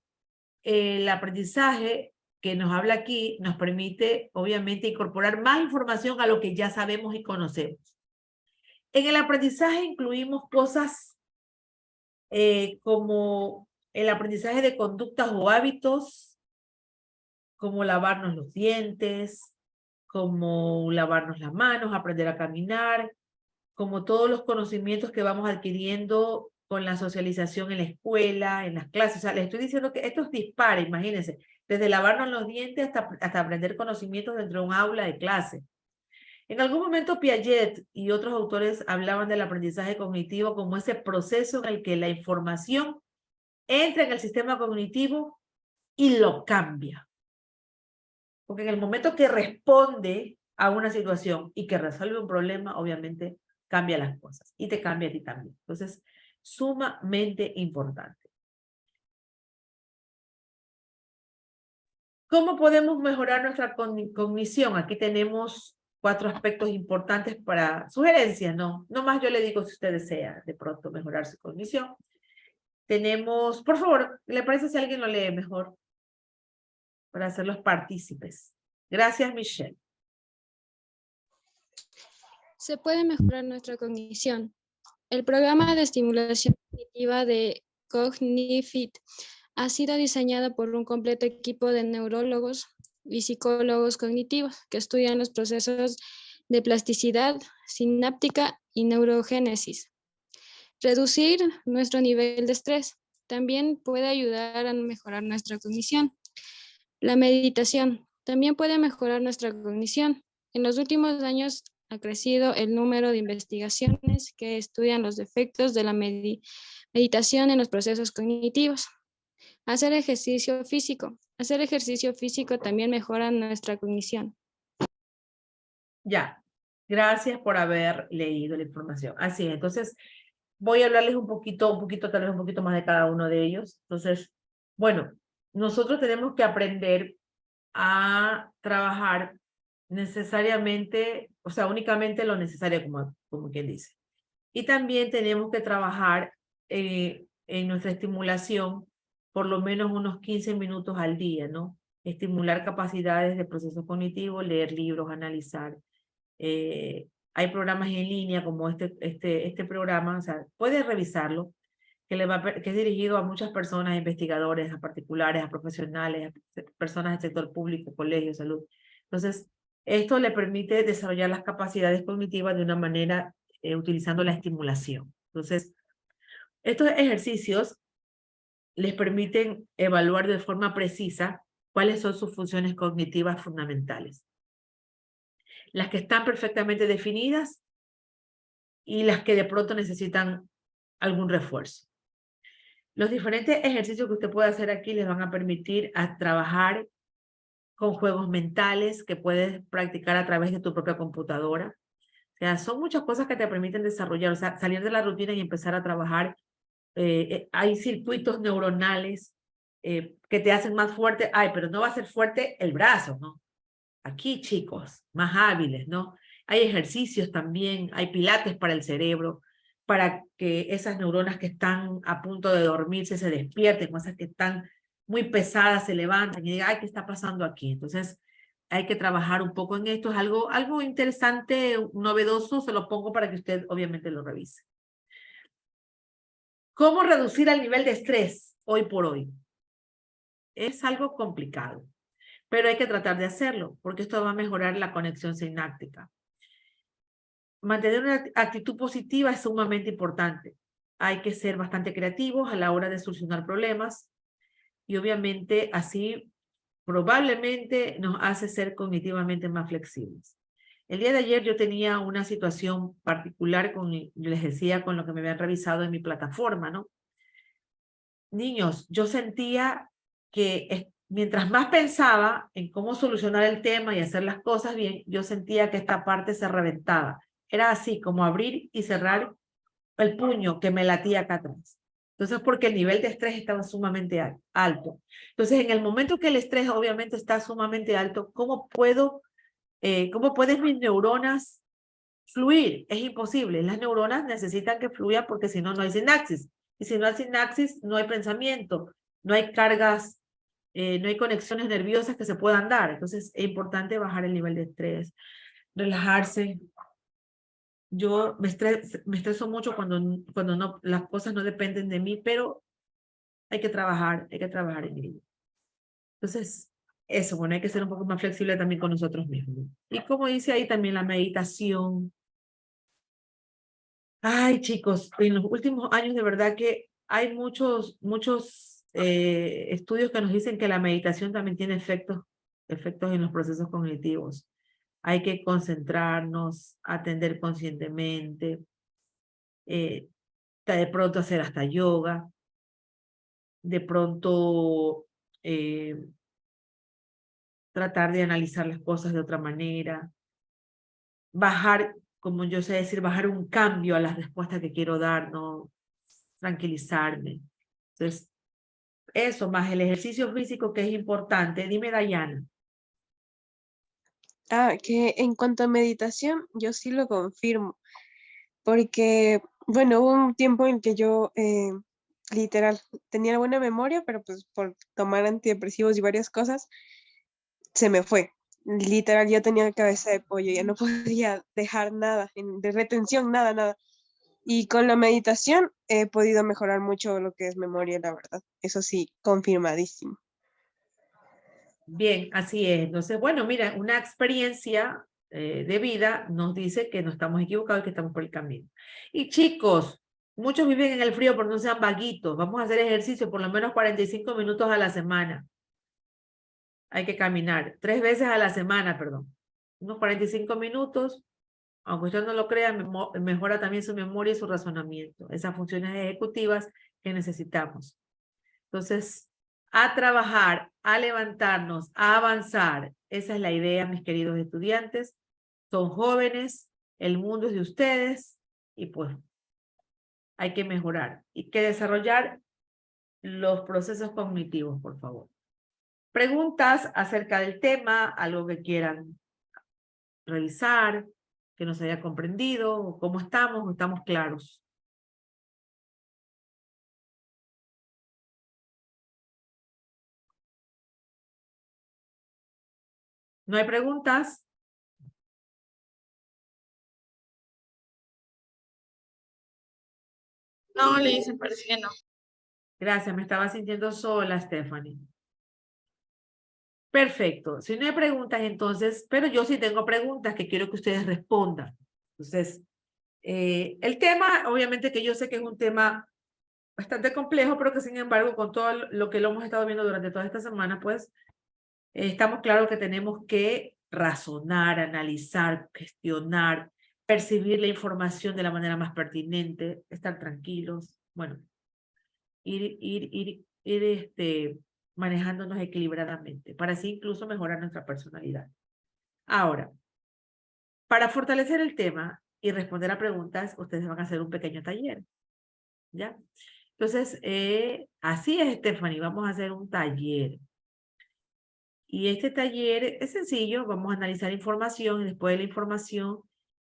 el aprendizaje que nos habla aquí nos permite, obviamente, incorporar más información a lo que ya sabemos y conocemos. En el aprendizaje incluimos cosas como el aprendizaje de conductas o hábitos, como lavarnos los dientes, como lavarnos las manos, aprender a caminar, como todos los conocimientos que vamos adquiriendo con la socialización en la escuela, en las clases. O sea, les estoy diciendo que esto es dispara, imagínense, desde lavarnos los dientes hasta aprender conocimientos dentro de un aula de clase. En algún momento Piaget y otros autores hablaban del aprendizaje cognitivo como ese proceso en el que la información entra en el sistema cognitivo y lo cambia. Porque en el momento que responde a una situación y que resuelve un problema, obviamente cambia las cosas y te cambia a ti también. Entonces, sumamente importante. ¿Cómo podemos mejorar nuestra cognición? Aquí tenemos 4 aspectos importantes para sugerencias, ¿no? No más yo le digo si usted desea de pronto mejorar su cognición. Tenemos, por favor, ¿le parece si alguien lo lee mejor? Para hacerlos partícipes. Gracias, Michelle. Se puede mejorar nuestra cognición. El programa de estimulación cognitiva de CogniFit ha sido diseñado por un completo equipo de neurólogos y psicólogos cognitivos que estudian los procesos de plasticidad, sináptica y neurogénesis. Reducir nuestro nivel de estrés. También puede ayudar a mejorar nuestra cognición. La meditación también puede mejorar nuestra cognición. En los últimos años ha crecido el número de investigaciones que estudian los efectos de la meditación en los procesos cognitivos. Hacer ejercicio físico. Hacer ejercicio físico también mejora nuestra cognición. Ya, gracias por haber leído la información. Así es, entonces voy a hablarles un poquito, tal vez un poquito más de cada uno de ellos. Entonces, bueno, nosotros tenemos que aprender a trabajar necesariamente, o sea, únicamente lo necesario, como quien dice. Y también tenemos que trabajar en nuestra estimulación por lo menos unos 15 minutos al día, ¿no? Estimular capacidades de proceso cognitivo, leer libros, analizar. Hay programas en línea como este programa, o sea, puedes revisarlo, que es dirigido a muchas personas, a investigadores, a particulares, a profesionales, a personas del sector público, colegios, salud. Entonces, esto le permite desarrollar las capacidades cognitivas de una manera utilizando la estimulación. Entonces, estos ejercicios les permiten evaluar de forma precisa cuáles son sus funciones cognitivas fundamentales. Las que están perfectamente definidas y las que de pronto necesitan algún refuerzo. Los diferentes ejercicios que usted puede hacer aquí les van a permitir a trabajar con juegos mentales que puedes practicar a través de tu propia computadora. O sea, son muchas cosas que te permiten desarrollar, o sea, salir de la rutina y empezar a trabajar. Hay circuitos neuronales que te hacen más fuerte. Ay, pero no va a ser fuerte el brazo, ¿no? Aquí, chicos, más hábiles, ¿no? Hay ejercicios también, hay pilates para el cerebro, para que esas neuronas que están a punto de dormirse se despierten, esas que están muy pesadas se levanten y digan, ay, ¿qué está pasando aquí? Entonces, hay que trabajar un poco en esto. Es algo interesante, novedoso, se lo pongo para que usted obviamente lo revise. ¿Cómo reducir el nivel de estrés hoy por hoy? Es algo complicado, pero hay que tratar de hacerlo, porque esto va a mejorar la conexión sináptica. Mantener una actitud positiva es sumamente importante. Hay que ser bastante creativos a la hora de solucionar problemas y obviamente así probablemente nos hace ser cognitivamente más flexibles. El día de ayer yo tenía una situación particular les decía, con lo que me habían revisado en mi plataforma, ¿no? Niños, yo sentía que mientras más pensaba en cómo solucionar el tema y hacer las cosas bien, yo sentía que esta parte se reventaba. Era así, como abrir y cerrar el puño que me latía acá atrás. Entonces, porque el nivel de estrés estaba sumamente alto. Entonces, en el momento que el estrés obviamente está sumamente alto, ¿cómo pueden mis neuronas fluir? Es imposible. Las neuronas necesitan que fluya porque si no, no hay sinapsis. Y si no hay sinapsis, no hay pensamiento, no hay cargas, no hay conexiones nerviosas que se puedan dar. Entonces, es importante bajar el nivel de estrés, relajarse. Yo me estreso mucho cuando no, las cosas no dependen de mí, pero hay que trabajar en ello. Entonces, eso, bueno, hay que ser un poco más flexible también con nosotros mismos. Y como dice ahí también la meditación. Ay, chicos, en los últimos años de verdad que hay muchos estudios que nos dicen que la meditación también tiene efectos en los procesos cognitivos. Hay que concentrarnos, atender conscientemente, de pronto hacer hasta yoga, de pronto tratar de analizar las cosas de otra manera, bajar, como yo sé decir, bajar un cambio a las respuestas que quiero dar, ¿no? Tranquilizarme. Entonces, eso más el ejercicio físico que es importante. Dime, Dayana. Que en cuanto a meditación, yo sí lo confirmo, porque, bueno, hubo un tiempo en que yo, literal, tenía buena memoria, pero pues por tomar antidepresivos y varias cosas, se me fue. Literal, yo tenía cabeza de pollo, ya no podía dejar nada, de retención, nada. Y con la meditación he podido mejorar mucho lo que es memoria, la verdad. Eso sí, confirmadísimo. Bien, así es. Entonces, bueno, mira, una experiencia de vida nos dice que no estamos equivocados y que estamos por el camino. Y chicos, Muchos viven en el frío, pero no sean vaguitos. Vamos a hacer ejercicio por lo menos 45 minutos a la semana. Hay que caminar 3 veces a la semana, perdón. Unos 45 minutos, aunque usted no lo crea, mejora también su memoria y su razonamiento. Esas funciones ejecutivas que necesitamos. Entonces, a trabajar, a levantarnos, a avanzar. Esa es la idea, mis queridos estudiantes. Son jóvenes, el mundo es de ustedes y pues hay que mejorar y que desarrollar los procesos cognitivos, por favor. Preguntas acerca del tema, algo que quieran revisar, que no se haya comprendido, cómo estamos, estamos claros. ¿No hay preguntas? No, le dicen, parece que no. Gracias, me estaba sintiendo sola, Stephanie. Perfecto. Si no hay preguntas, entonces, pero yo sí tengo preguntas que quiero que ustedes respondan. Entonces, el tema, obviamente que yo sé que es un tema bastante complejo, pero que sin embargo, con todo lo que lo hemos estado viendo durante toda esta semana, pues, estamos claros que tenemos que razonar, analizar, gestionar, percibir la información de la manera más pertinente, estar tranquilos, bueno, ir manejándonos equilibradamente, para así incluso mejorar nuestra personalidad. Ahora, para fortalecer el tema y responder a preguntas, ustedes van a hacer un pequeño taller, ¿ya? Entonces, así es, Stephanie, vamos a hacer un taller. Y este taller es sencillo, vamos a analizar información y después de la información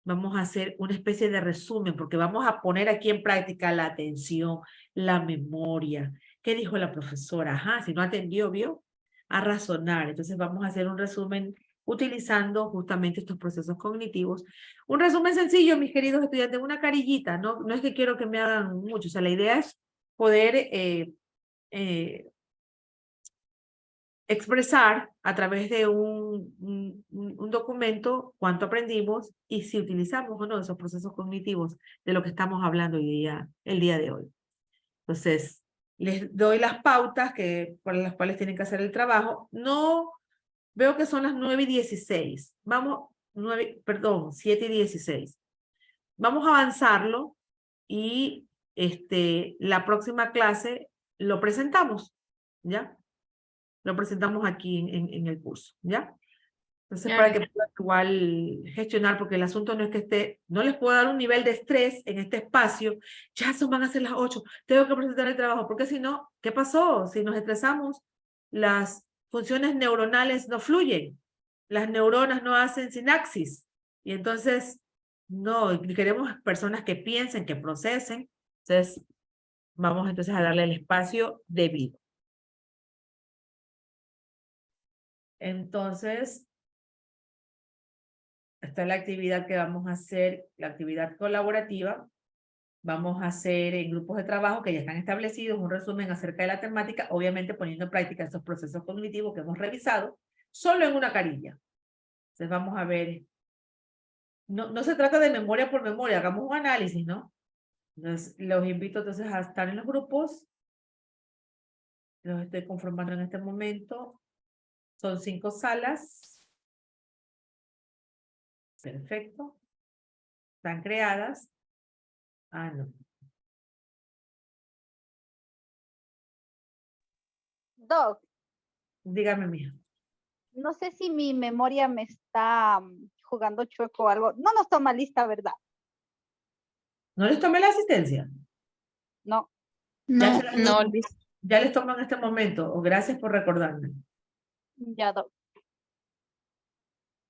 vamos a hacer una especie de resumen, porque vamos a poner aquí en práctica la atención, la memoria. ¿Qué dijo la profesora? Ajá, si no atendió, vio, a razonar. Entonces vamos a hacer un resumen utilizando justamente estos procesos cognitivos. Un resumen sencillo, mis queridos estudiantes, una carillita, no es que quiero que me hagan mucho, o sea, la idea es poder expresar a través de un documento cuánto aprendimos y si utilizamos o no esos procesos cognitivos de lo que estamos hablando el día de hoy. Entonces, les doy las pautas por las cuales tienen que hacer el trabajo. No, veo que son las 9:16. Vamos, 7:16. Vamos a avanzarlo y la próxima clase lo presentamos, ¿ya? Lo presentamos aquí en el curso, ¿ya? Entonces, para que puedan igual gestionar, porque el asunto no es que no les puedo dar un nivel de estrés en este espacio, ya van a ser las 8, tengo que presentar el trabajo, porque si no, ¿qué pasó? Si nos estresamos, las funciones neuronales no fluyen, las neuronas no hacen sinapsis, y entonces, no, queremos personas que piensen, que procesen, entonces, vamos entonces a darle el espacio debido. Entonces, esta es la actividad que vamos a hacer, la actividad colaborativa. Vamos a hacer en grupos de trabajo que ya están establecidos un resumen acerca de la temática, obviamente poniendo en práctica esos procesos cognitivos que hemos revisado, solo en una carilla. Entonces vamos a ver, no se trata de memoria por memoria, hagamos un análisis, ¿no? Entonces los invito entonces a estar en los grupos. Los estoy conformando en este momento. Son 5 salas. Perfecto. Están creadas. Ah, no. Doc, Dígame, mija. no sé si mi memoria me está jugando chueco o algo. No nos toma lista, ¿verdad? ¿No les tomé la asistencia? No. Ya les tomo en este momento. O gracias por recordarme. Ya, Doc.